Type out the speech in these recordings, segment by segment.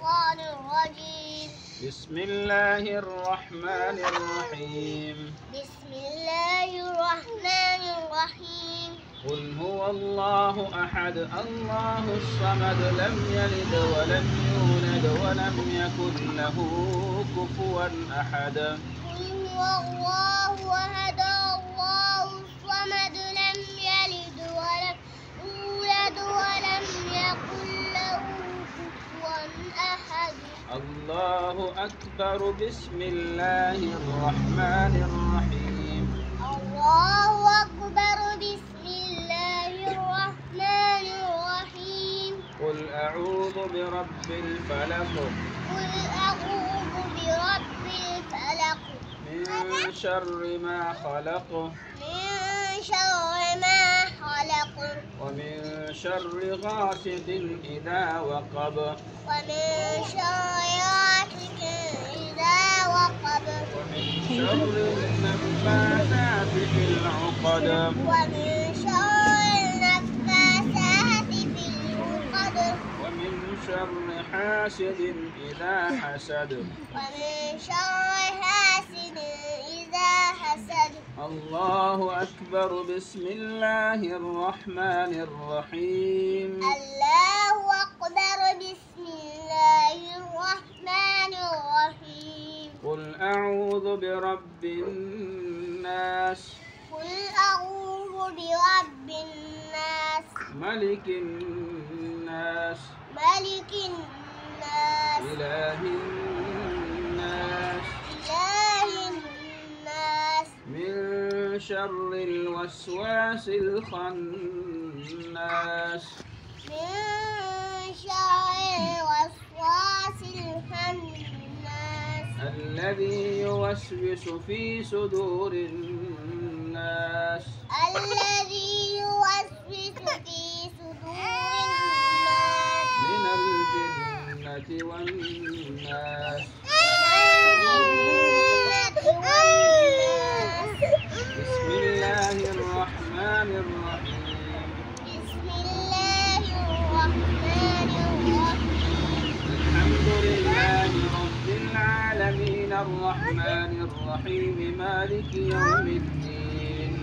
الشيطان الرجيم. بسم الله الرحمن الرحيم. بسم الله الرحمن الرحيم. قل هو الله أحد الله الصمد لم يلد ولم يولد ولم يكن له كفوا أحد. قل هو الله أحد الله الصمد لم يلد ولم يولد ولم يكن له كفوا أحد. الله أكبر. بسم الله الرحمن الرحيم. الله أكبر. بسم الله الرحمن الرحيم. قل أعوذ برب الفلق قل أعوذ برب الفلق من شر ما خلق من شر ما خلق ومن شر غاسق إذا وقب ومن شر غاسق إذا وقب ومن شر النفاثات في العقد ومن شر النفاثات في العقد ومن شر حاسد إذا حسد. ومن شر حاسد إذا حسد. الله أكبر. بسم الله الرحمن الرحيم. الله أكبر. بسم الله الرحمن الرحيم. قل أعوذ برب الناس قل أعوذ برب الناس ملك الناس ملك الناس إله الناس إله الناس من شر الوسواس الخناس من شر الوسواس الخناس الذي يوسوس في صدور الناس الذي يوسوس في صدور الناس من الجنة والناس. بسم الله الرحمن الرحيم. بسم الله الرحمن الرحيم. الحمد لله رب العالمين الرحمن الرحيم مالك يوم الدين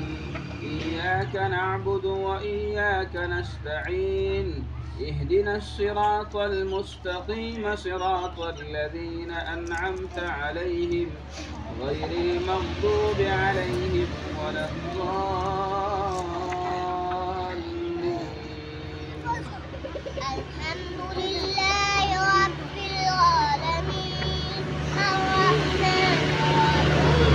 إياك نعبد وإياك نستعين اهدنا الصراط المستقيم صراط الذين أنعمت عليهم غير المغضوب عليهم ولا الضالين. الحمد لله رب العالمين الرحمن الرحيم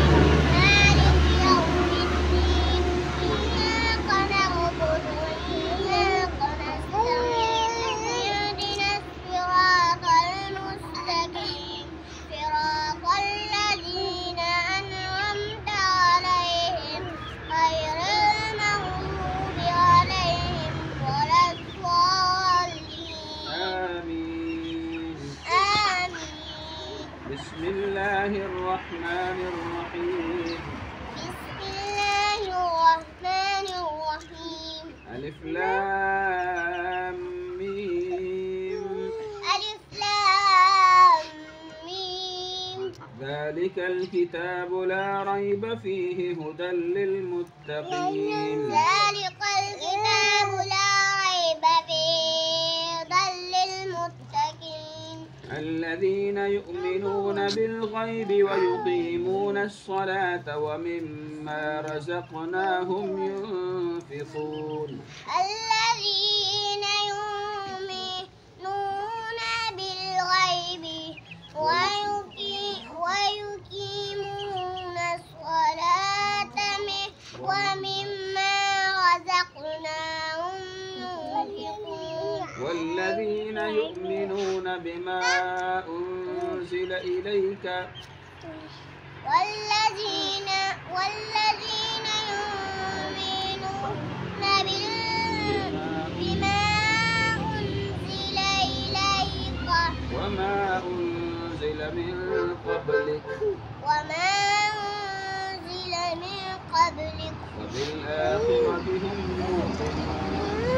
مالك يوم الدين إياك نعبد وإياك نستعين اهدنا الصراط المستقيم صراط الذين أنعمت عليهم غير المغضوب عليهم ولا الضالين. آمين. آمين. بسم الله الرحمن الرحيم. بسم الله الرحمن الرحيم. ألف لام ميم. ألف لام ميم. ذلك الكتاب لا ريب فيه هدى للمتقين. ذلك الكتاب لا ريب فيه هدى للمتقين الذين يؤمنون بالغيب ويقيمون الصلاة ومما رزقناهم ينفقون. الذين يؤمنون بالغيب ويقيمون الصلاة ومما رزقناهم ينفقون. والذين يؤمنون بما أنزل إليك والذين يؤمنون بما أنزل إليك وما أنزل من قبلك وبالآخرة هم يوقنون.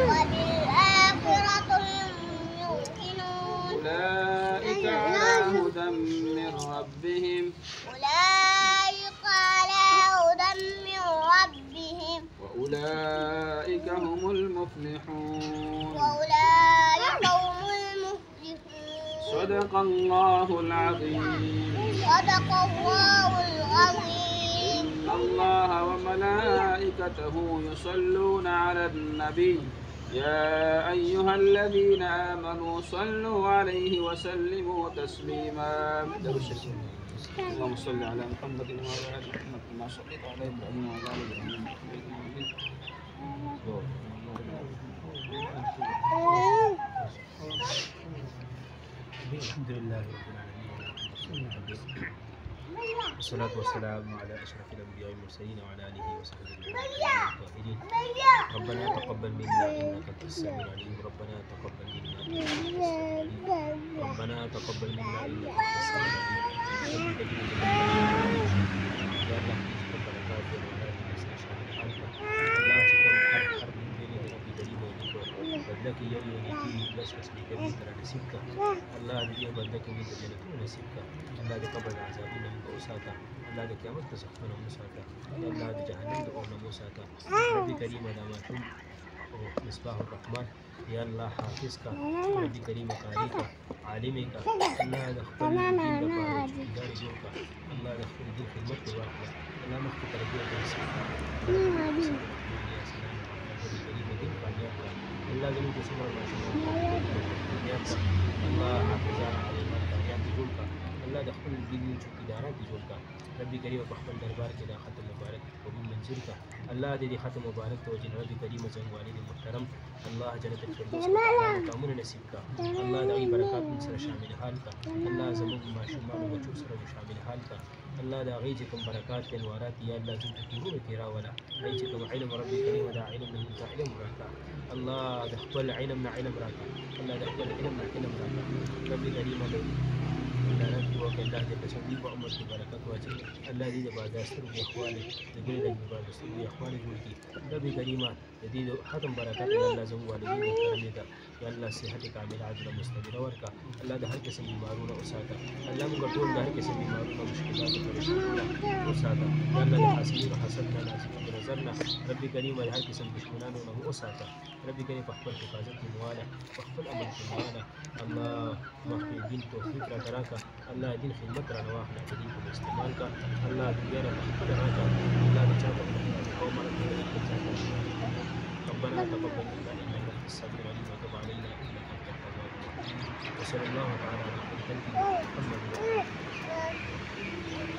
وبالآخرة هم يوقنون. أولئك أولئك على هدى من ربهم وأولئك هم المفلحون. وأولئك هم المفلحون. صدق الله العظيم. صدق الله العظيم. إن الله وملائكته يصلون على النبي يا أيها الذين آمنوا صلوا عليه وسلموا تسليما. اللهم صل على محمد وعلى آل محمد كما صليت على إبراهيم وعلى آل إبراهيم إنك حميد مجيد. الحمد لله رب العالمين والصلاة والسلام على أشرف الأنبياء والمرسلين وعلى آله وصحبه الطاهرين. ربنا تقبل منا إنك أنت السميع العليم. ربنا تقبل منا ربنا تقبل منا إنك أنت السميع العليم. يا الله تقبل بركات وبركات الله تكون حرب من بين ربي كريم بدك يوم يجي بس بك من ترى نسيبك الله دي بدك من ترى نسيبك الله دي قبل عذابنا من أوساتا الله دي كامل تسخنا موساتا الله دي جهنم دعونا موساتا ربي كريم دام شم مصباح الرحمن يا الله حافظك ربي كريم قاريك عالمك الله دخل الدين بارك دار جوك الله دخل الدين خدمتك واحدة الله مخك تربية نسيبك يا سلام ربي كريم دين قاريك الله جميل سمر ما شاء الله الله حافظنا على المكان تجولك الله دخل الدين شو إدارات تجولك ربي كريم وحفل دربار كذا ختم مبارك ومن منزلك الله دي ختم مبارك توجه ربي كريم زين والد محترم الله جنة الفردوس مقامنا نسيبك الله دعي بركات من سر شامل حالك الله زمن ما شمال وجو سر شامل حالك الله دا غيجكم بركات انوارات يا الله زنت تقول كرا ولا غيجكم علم ربي كريم دا علم من علم راكا الله دخل علمنا علم راكا الله دخل علمنا علم راكا ربي كريم الله ربي وكالله جل شديد وعمر بركات واجب الله دي بعد استر باخواني تقول لك بعد استر باخواني قلتي ربي كريم جديد ختم بركات الله زم والدي وكرمك يا الله صحتك كامله عاجله مستمره وركا الله ده هر قسم بیمارونه اوساته الله موږ ټول ده هر قسم بیمارونه مشکلات پریشانونه اوساته يا الله ده حسين حسننا نازل نظرنا ربي كريم ده هر قسم دشمنانو نه اوساته ربي كريم په خپل حفاظت کې مواله په خپل امر کې مواله الله مخکې دین توفیق را دراکا الله دین خدمت را نواخله دین په استعمال کا الله دې را خپل راکا الله دې چاته او مرګ ربنا تقبل منا انك انت السميع العليم وتب علينا انك انت التواب الرحيم وصلى الله تعالى على خير خلقه محمد